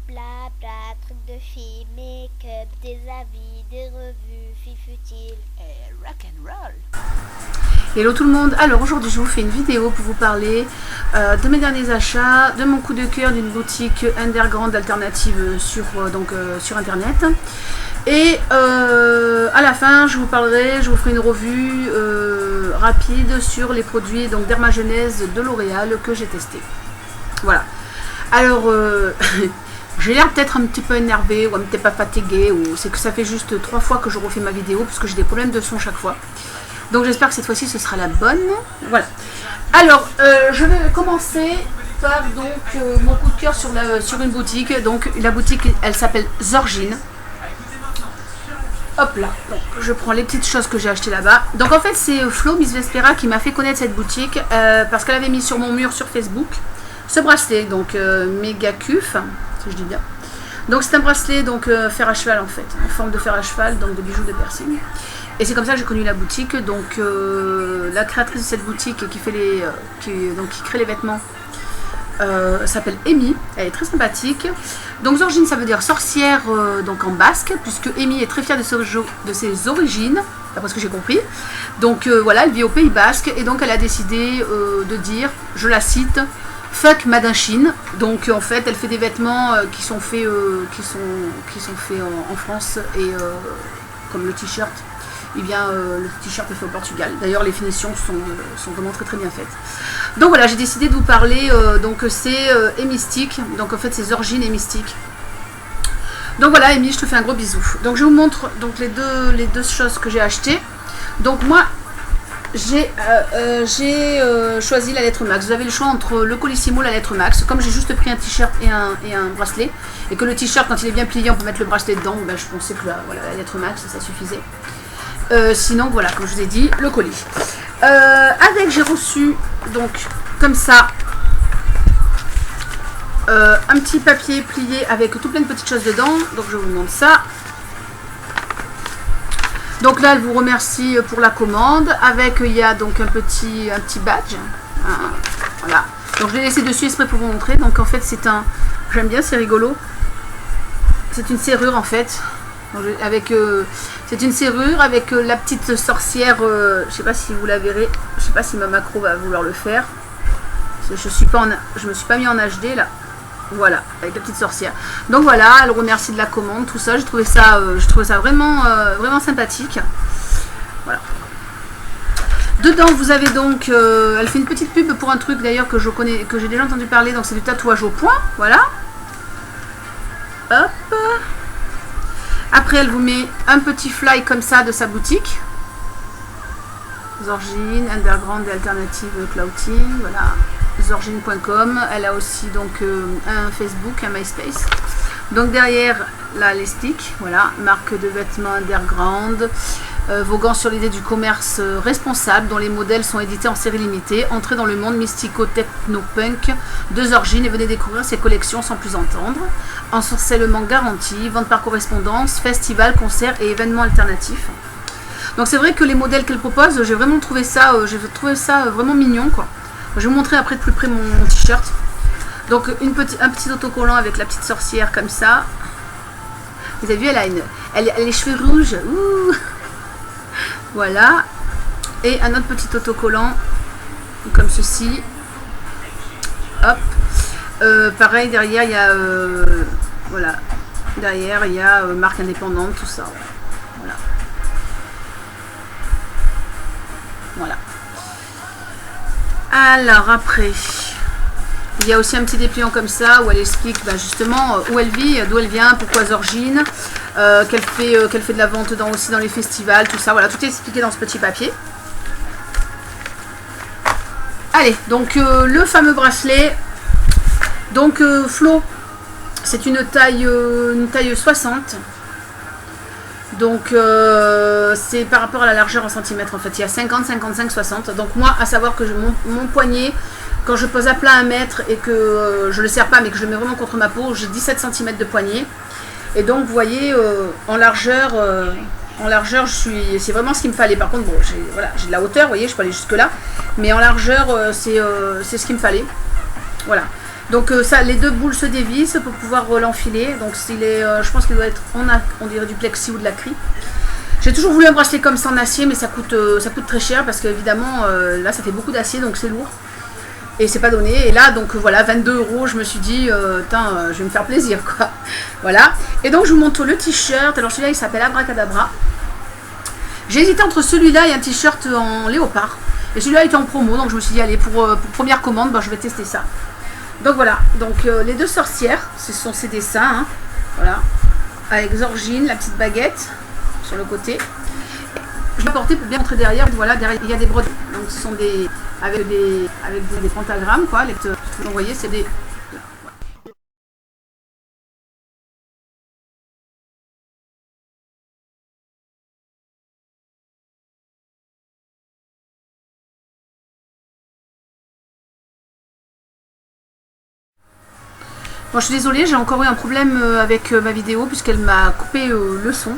bla bla, trucs de filles, make-up, des avis, des revues, filles futiles et rock'n'roll. Hello tout le monde, alors aujourd'hui je vous fais une vidéo pour vous parler de mes derniers achats, de mon coup de cœur d'une boutique underground alternative sur internet. Et à la fin je vous ferai une revue rapide sur les produits donc Dermagenèse de L'Oréal que j'ai testé. Voilà, alors j'ai l'air peut-être un petit peu énervée ou un petit peu fatiguée, ou c'est que ça fait juste 3 fois que je refais ma vidéo parce que j'ai des problèmes de son chaque fois. Donc j'espère que cette fois-ci ce sera la bonne. Voilà. Alors je vais commencer par mon coup de cœur sur une boutique. Donc la boutique elle s'appelle Zorgine. Hop là. Donc, je prends les petites choses que j'ai achetées là-bas. Donc en fait c'est Flo Miss Vespera qui m'a fait connaître cette boutique parce qu'elle avait mis sur mon mur sur Facebook ce bracelet. Donc méga cuf, si je dis bien. Donc c'est un bracelet donc fer à cheval en fait, en forme de fer à cheval, donc de bijoux de piercing. Et c'est comme ça que j'ai connu la boutique. Donc la créatrice de cette boutique qui crée les vêtements s'appelle Amy. Elle est très sympathique. Donc Zorgine ça veut dire sorcière donc en basque, puisque Amy est très fière de ses origines, d'après ce que j'ai compris. Donc voilà, elle vit au Pays Basque et donc elle a décidé de dire, je la cite, fuck Made in Chine. Donc en fait elle fait des vêtements qui sont faits en France, et comme le t-shirt. Eh bien, le t-shirt est fait au Portugal. D'ailleurs, les finitions sont vraiment très très bien faites. Donc voilà, j'ai décidé de vous parler. Donc c'est Mystique. Donc en fait, c'est Zorgine et Mystique. Donc voilà, Amy, je te fais un gros bisou. Donc je vous montre donc les deux choses que j'ai achetées. Donc moi, j'ai choisi la lettre Max. Vous avez le choix entre le Colissimo et la lettre Max. Comme j'ai juste pris un t-shirt et un bracelet, et que le t-shirt, quand il est bien plié, on peut mettre le bracelet dedans, ben, je pensais que la lettre Max, ça suffisait. Sinon voilà, comme je vous ai dit, le colis j'ai reçu donc comme ça un petit papier plié avec tout plein de petites choses dedans. Donc je vous montre ça. Donc là elle vous remercie pour la commande, avec il y a donc un petit badge, voilà. Donc je l'ai laissé dessus exprès pour vous montrer. Donc en fait j'aime bien, c'est rigolo, c'est une serrure en fait. C'est une serrure avec la petite sorcière, je sais pas si vous la verrez, je sais pas si ma macro va vouloir le faire, je me suis pas mis en HD là, voilà, avec la petite sorcière. Donc voilà, elle remercie de la commande, tout ça, j'ai trouvé ça vraiment vraiment sympathique. Voilà. Dedans vous avez donc, elle fait une petite pub pour un truc d'ailleurs que je connais, que j'ai déjà entendu parler, donc c'est du tatouage au poing, voilà. Hop. Après, elle vous met un petit fly comme ça de sa boutique. Zorgine, Underground et Alternative Clothing, voilà. Zorgine.com. Elle a aussi donc un Facebook, un MySpace. Donc derrière, là, elle explique, voilà, marque de vêtements Underground, voguant sur l'idée du commerce responsable, dont les modèles sont édités en série limitée. Entrez dans le monde mystico-techno-punk de Zorgine et venez découvrir ses collections sans plus entendre. Ensorcellement garanti, vente par correspondance, festival, concerts et événements alternatifs. Donc c'est vrai que les modèles qu'elle propose, j'ai vraiment trouvé ça, vraiment mignon quoi. Je vais vous montrer après de plus près mon t-shirt. Donc un petit autocollant avec la petite sorcière comme ça. Vous avez vu, elle a les cheveux rouges. Ouh. Voilà. Et un autre petit autocollant comme ceci. Hop. Pareil, derrière il y a voilà. Derrière il y a marque indépendante, tout ça. Voilà. Voilà. Alors après, il y a aussi un petit dépliant comme ça où elle explique justement où elle vit, d'où elle vient, pourquoi Zorgine, qu'elle fait de la vente aussi dans les festivals, tout ça. Voilà, tout est expliqué dans ce petit papier. Allez, donc le fameux bracelet. Donc Flo, c'est une taille 60. Donc c'est par rapport à la largeur en centimètres en fait. Il y a 50, 55, 60. Donc moi, à savoir que mon poignet, quand je pose à plat 1 mètre et que je le serre pas mais que je le mets vraiment contre ma peau, j'ai 17 cm de poignet. Et donc vous voyez, en largeur c'est vraiment ce qu'il me fallait. Par contre bon, j'ai de la hauteur, vous voyez, je peux aller jusque là, mais en largeur c'est ce qu'il me fallait. Voilà. Donc ça, les deux boules se dévissent pour pouvoir l'enfiler. Donc je pense qu'il doit être, on dirait du plexi ou de l'acry. J'ai toujours voulu un bracelet comme ça en acier, mais ça coûte très cher parce qu'évidemment, là, ça fait beaucoup d'acier, donc c'est lourd. Et c'est pas donné. Et là, donc voilà, 22 €, je me suis dit, je vais me faire plaisir, quoi. Voilà. Et donc, je vous montre le t-shirt. Alors, celui-là, il s'appelle Abracadabra. J'ai hésité entre celui-là et un t-shirt en léopard. Et celui-là était en promo, donc je me suis dit, allez, pour première commande, je vais tester ça. Donc voilà, donc les deux sorcières, ce sont ces dessins, hein, voilà, avec Zorgine, la petite baguette sur le côté. Je vais porter pour bien montrer derrière, voilà, derrière il y a des broderies, donc ce sont avec des pentagrammes, quoi, donc vous voyez, c'est des... Bon, je suis désolée, j'ai encore eu un problème avec ma vidéo puisqu'elle m'a coupé le son.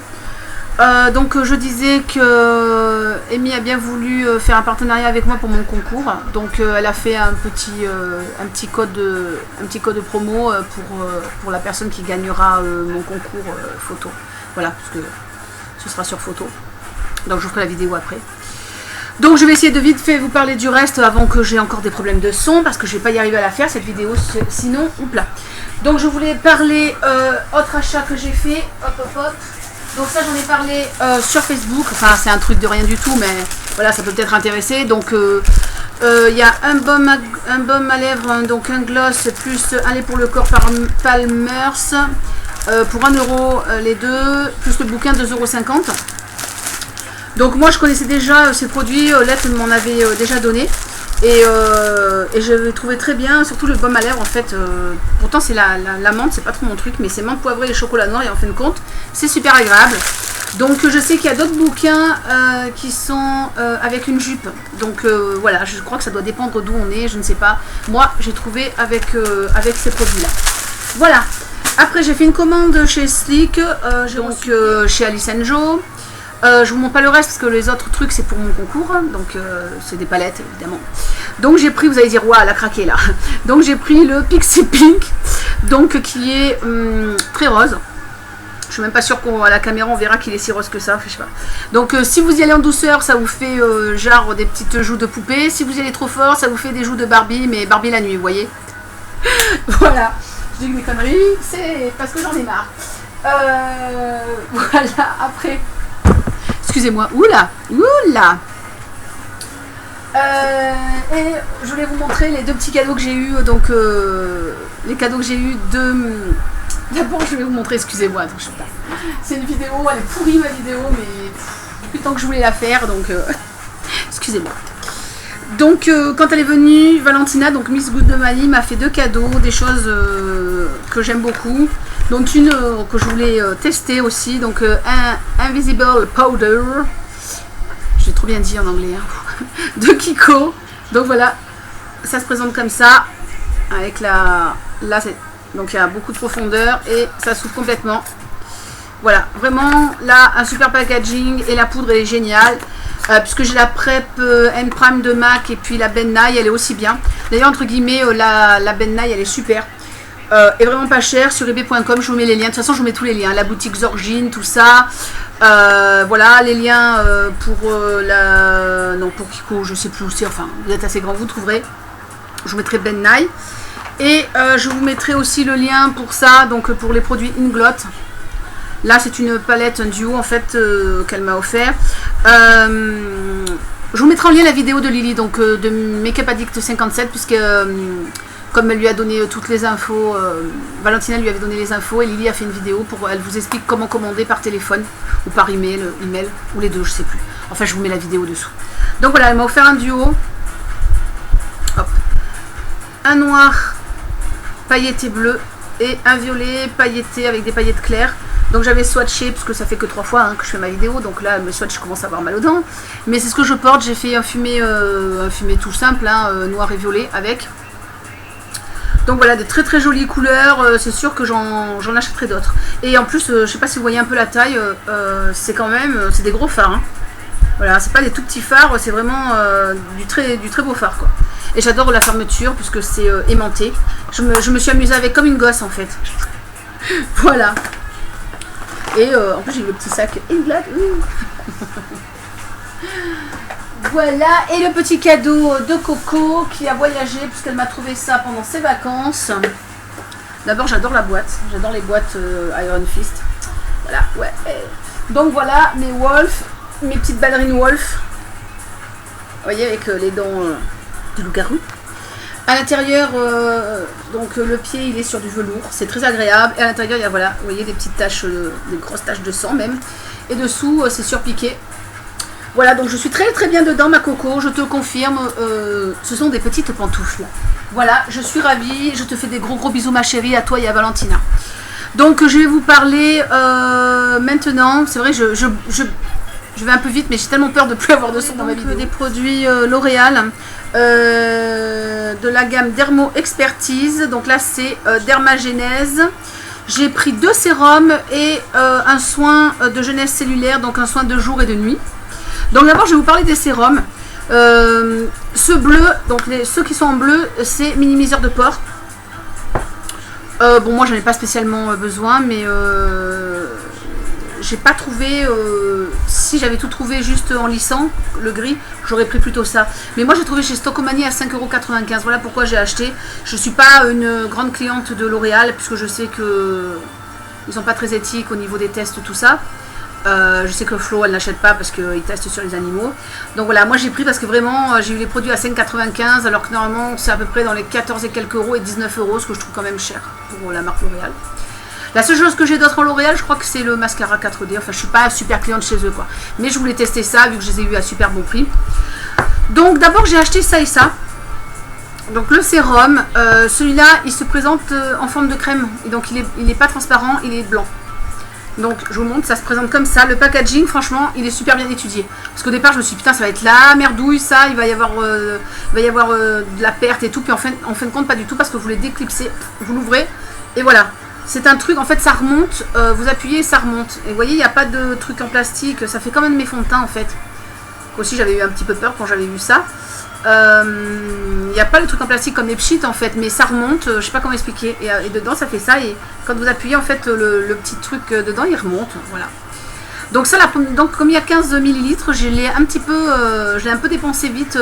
Donc je disais que Amy a bien voulu faire un partenariat avec moi pour mon concours. Donc elle a fait un petit code de promo pour la personne qui gagnera mon concours photo. Voilà, parce que ce sera sur photo. Donc je vous ferai la vidéo après. Donc je vais essayer de vite fait vous parler du reste avant que j'ai encore des problèmes de son parce que je ne vais pas y arriver à la faire cette vidéo sinon, oupla. Donc je voulais parler autre achat que j'ai fait, hop. Donc ça j'en ai parlé sur Facebook, enfin c'est un truc de rien du tout mais voilà ça peut peut-être intéresser. Donc il y a un baume à lèvres, donc un gloss plus un lait pour le corps par Palmers pour 1 € les deux, plus le bouquin 2,50 €. Donc moi je connaissais déjà ces produits, Lette m'en avait déjà donné et je l'ai trouvé très bien, surtout le baume à lèvres en fait, pourtant c'est la menthe, c'est pas trop mon truc, mais c'est menthe poivrée et chocolat noir et en fin de compte c'est super agréable. Donc je sais qu'il y a d'autres bouquins qui sont avec une jupe, donc voilà, je crois que ça doit dépendre d'où on est, je ne sais pas. Moi j'ai trouvé avec ces produits là. Voilà, après j'ai fait une commande chez Sleek, donc chez Alice & Joe. Je vous montre pas le reste parce que les autres trucs c'est pour mon concours, donc c'est des palettes évidemment. Donc j'ai pris, vous allez dire waouh elle a craqué là. Donc j'ai pris le Pixie Pink, donc qui est très rose. Je suis même pas sûre qu'à la caméra on verra qu'il est si rose que ça, je sais pas. Donc si vous y allez en douceur ça vous fait genre des petites joues de poupée. Si vous y allez trop fort ça vous fait des joues de Barbie, mais Barbie la nuit, vous voyez. Voilà, je dis des conneries, c'est parce que j'en ai marre. Voilà, après... Excusez-moi, oula. Et je voulais vous montrer les deux petits cadeaux que j'ai eu. Donc les cadeaux que j'ai eu de... D'abord je vais vous montrer, excusez-moi. C'est une vidéo, elle est pourrie ma vidéo, mais depuis le temps que je voulais la faire, donc excusez-moi. Donc quand elle est venue, Valentina, donc Miss Good de Mali, m'a fait deux cadeaux, des choses que j'aime beaucoup. Donc une que je voulais tester aussi, donc un Invisible Powder, j'ai trop bien dit en anglais, hein, de Kiko. Donc voilà, ça se présente comme ça, avec là donc il y a beaucoup de profondeur et ça s'ouvre complètement. Voilà, vraiment là un super packaging et la poudre elle est géniale. Puisque j'ai la Prep N Prime de MAC et puis la Ben Nye, elle est aussi bien. D'ailleurs, entre guillemets, la Ben Nye, elle est super. Et vraiment pas cher, sur ebay.com, je vous mets les liens. De toute façon, je vous mets tous les liens. La boutique Zorgine, tout ça. Voilà, les liens pour non, pour Kiko, je sais plus où c'est. Enfin, vous êtes assez grand, vous trouverez. Je vous mettrai Ben Nye. Et je vous mettrai aussi le lien pour ça, donc pour les produits Inglot. Là, c'est une palette, un duo en fait qu'elle m'a offert. Je vous mettrai en lien la vidéo de Lily, donc de Make-up Addict 57, puisque comme elle lui a donné toutes les infos, Valentina lui avait donné les infos et Lily a fait une vidéo pour elle vous explique comment commander par téléphone ou par email ou les deux, je sais plus. Enfin, je vous mets la vidéo dessous. Donc voilà, elle m'a offert un duo. Hop. Un noir pailleté bleu et un violet pailleté avec des paillettes claires. Donc j'avais swatché, parce que ça fait que 3 fois que je fais ma vidéo, donc là me swatch, je commence à avoir mal aux dents. Mais c'est ce que je porte, j'ai fait un fumé tout simple, noir et violet avec. Donc voilà, de très très jolies couleurs, c'est sûr que j'en achèterai d'autres. Et en plus, je sais pas si vous voyez un peu la taille, c'est quand même, c'est des gros fards. Hein. Voilà, c'est pas des tout petits fards, c'est vraiment du très beau fard quoi. Et j'adore la fermeture puisque c'est aimanté. Je me suis amusée avec comme une gosse en fait. Voilà. Et en plus j'ai le petit sac Inglad. Voilà, et le petit cadeau de Coco qui a voyagé puisqu'elle m'a trouvé ça pendant ses vacances. D'abord j'adore la boîte, j'adore les boîtes Iron Fist. Voilà, ouais. Donc voilà mes Wolf, mes petites ballerines Wolf. Vous voyez avec les dents du loup-garou. À l'intérieur, donc le pied il est sur du velours, c'est très agréable. Et à l'intérieur il y a voilà, vous voyez des petites taches, des grosses taches de sang même. Et dessous c'est surpiqué. Voilà, donc je suis très très bien dedans ma Coco, je te confirme, ce sont des petites pantoufles. Voilà, je suis ravie, je te fais des gros bisous ma chérie, à toi et à Valentina. Donc je vais vous parler maintenant, c'est vrai je vais un peu vite mais j'ai tellement peur de ne plus avoir de son dans ma vidéo. Des produits L'Oréal de la gamme Dermo Expertise, donc là c'est Dermagénèse. J'ai pris 2 sérums et un soin de jeunesse cellulaire, donc un soin de jour et de nuit. Donc d'abord je vais vous parler des sérums. Ce bleu, donc ceux qui sont en bleu, c'est minimiseur de pores. Bon moi j'en ai pas spécialement besoin, mais j'ai pas trouvé, si j'avais tout trouvé juste en lissant, le gris, j'aurais pris plutôt ça. Mais moi j'ai trouvé chez Stockomanie à 5,95 €, voilà pourquoi j'ai acheté. Je suis pas une grande cliente de L'Oréal, puisque je sais que ils sont pas très éthiques au niveau des tests, tout ça. Je sais que Flo elle n'achète pas parce qu'ils testent sur les animaux. Donc voilà, moi j'ai pris parce que vraiment j'ai eu les produits à 5,95 € alors que normalement c'est à peu près dans les 14 et quelques euros et 19 €, ce que je trouve quand même cher pour la marque L'Oréal. La seule chose que j'ai d'autre en L'Oréal, je crois que c'est le mascara 4D. Enfin je suis pas super cliente chez eux quoi. Mais je voulais tester ça vu que je les ai eu à super bon prix. Donc d'abord j'ai acheté ça et ça. Donc le sérum, celui-là il se présente en forme de crème. Et donc il est pas transparent, il est blanc. Donc je vous montre, ça se présente comme ça. Le packaging, franchement, il est super bien étudié. Parce qu'au départ, je me suis dit, putain, ça va être la merdouille, ça. Il va y avoir de la perte et tout. Puis en fin de compte, pas du tout, parce que vous les déclipsez, vous l'ouvrez. Et voilà. C'est un truc, en fait, ça remonte. Vous appuyez et ça remonte. Et vous voyez, il n'y a pas de truc en plastique. Ça fait quand même mes fonds de teint, en fait. Aussi, j'avais eu un petit peu peur quand j'avais vu ça. Il n'y a pas le truc en plastique comme les pchit en fait, mais ça remonte, je sais pas comment expliquer, et dedans ça fait ça, et quand vous appuyez en fait le petit truc dedans il remonte, voilà. Donc ça, donc comme il y a 15 ml, je l'ai un petit peu, je l'ai un peu dépensé vite,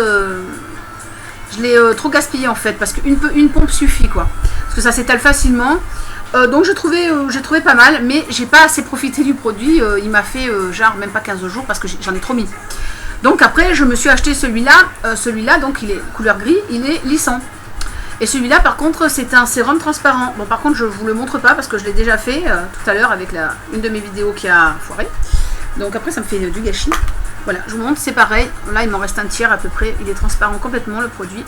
je l'ai trop gaspillé en fait, parce qu'une pompe suffit quoi, parce que ça s'étale facilement. Donc j'ai trouvé pas mal, mais j'ai pas assez profité du produit, il m'a fait genre même pas 15 jours parce que j'en ai trop mis. Donc après je me suis acheté celui-là donc il est couleur gris, il est lissant. Et celui-là par contre c'est un sérum transparent. Bon par contre je vous le montre pas parce que je l'ai déjà fait tout à l'heure avec une de mes vidéos qui a foiré. Donc après ça me fait du gâchis. Voilà, je vous montre, c'est pareil. Là il m'en reste un tiers à peu près, il est transparent complètement le produit.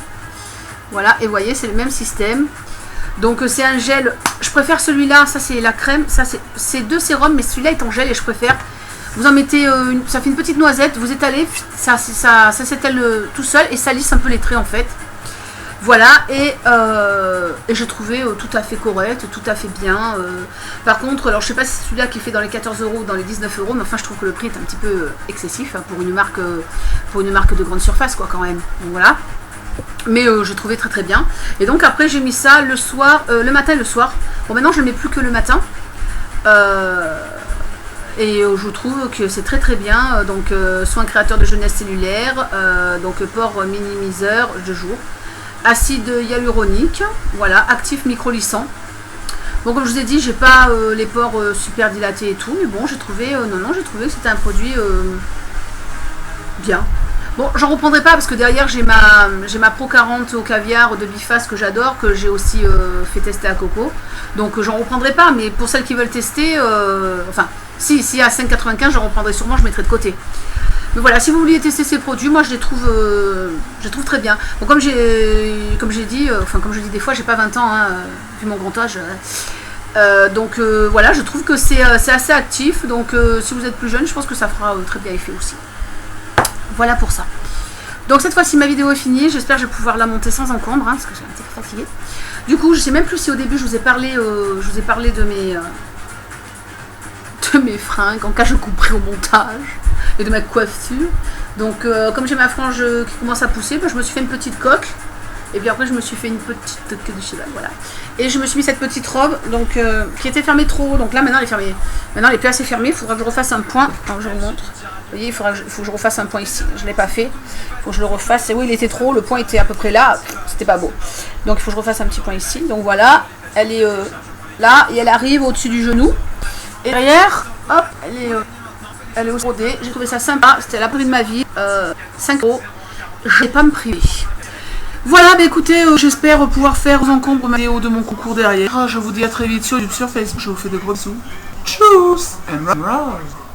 Voilà, et vous voyez c'est le même système. Donc c'est un gel, je préfère celui-là, ça c'est la crème, ça c'est 2 sérums mais celui-là est en gel et je préfère. Vous en mettez, ça fait une petite noisette, vous étalez, ça s'étale tout seul et ça lisse un peu les traits en fait. Voilà, et j'ai trouvé tout à fait correct, tout à fait bien. Par contre, alors je sais pas si c'est celui-là qui fait dans les 14 € ou dans les 19 €, mais enfin je trouve que le prix est un petit peu excessif hein, pour une marque de grande surface quoi quand même. Donc voilà. Mais je trouvais très très bien. Et donc après j'ai mis ça le soir, le matin et le soir. Bon maintenant je ne le mets plus que le matin. Et je trouve que c'est très très bien. Donc soin créateur de jeunesse cellulaire, donc pore minimiseur de jour, acide hyaluronique, voilà, actif micro-lissant. Bon comme je vous ai dit, j'ai pas les pores super dilatés et tout, mais bon j'ai trouvé, j'ai trouvé que c'était un produit bien. Bon, j'en reprendrai pas parce que derrière j'ai ma Pro 40 au caviar de Biface que j'adore, que j'ai aussi fait tester à Coco. Donc j'en reprendrai pas, mais pour celles qui veulent tester, enfin, si à 5,95 j'en reprendrai sûrement, je mettrai de côté. Mais voilà, si vous vouliez tester ces produits, moi je les trouve très bien. Bon, comme j'ai dit, enfin comme je dis des fois, j'ai pas 20 ans, hein, vu mon grand âge. Donc voilà, je trouve que c'est assez actif. Donc si vous êtes plus jeune, je pense que ça fera très bien effet aussi. Voilà pour ça. Donc cette fois-ci ma vidéo est finie, j'espère que je vais pouvoir la monter sans encombre, hein, parce que j'ai un petit peu fatiguée. Du coup, je sais même plus si au début je vous ai parlé de mes fringues, en cas je couperai au montage, et de ma coiffure. Donc comme j'ai ma frange qui commence à pousser, ben, je me suis fait une petite coque. Et puis après, je me suis fait une petite queue de cheval, voilà. Et je me suis mis cette petite robe, donc qui était fermée trop haut. Donc là, maintenant, elle est fermée. Maintenant, elle est plus assez fermée. Il faudra que je refasse un point. Alors, je vous montre. Vous voyez, il faut que je refasse un point ici. Je ne l'ai pas fait. Il faut que je le refasse. Et oui, il était trop haut. Le point était à peu près là. C'était pas beau. Donc, il faut que je refasse un petit point ici. Donc voilà, elle est là et elle arrive au-dessus du genou. Et derrière, hop, elle est au brodé. J'ai trouvé ça sympa. C'était la prix de ma vie. 5 €. Je vais pas me priver. Voilà, bah écoutez, j'espère pouvoir faire aux encombres ma vidéo de mon concours derrière. Je vous dis à très vite sur YouTube, sur Facebook. Je vous fais de gros bisous. Tchuss and rose.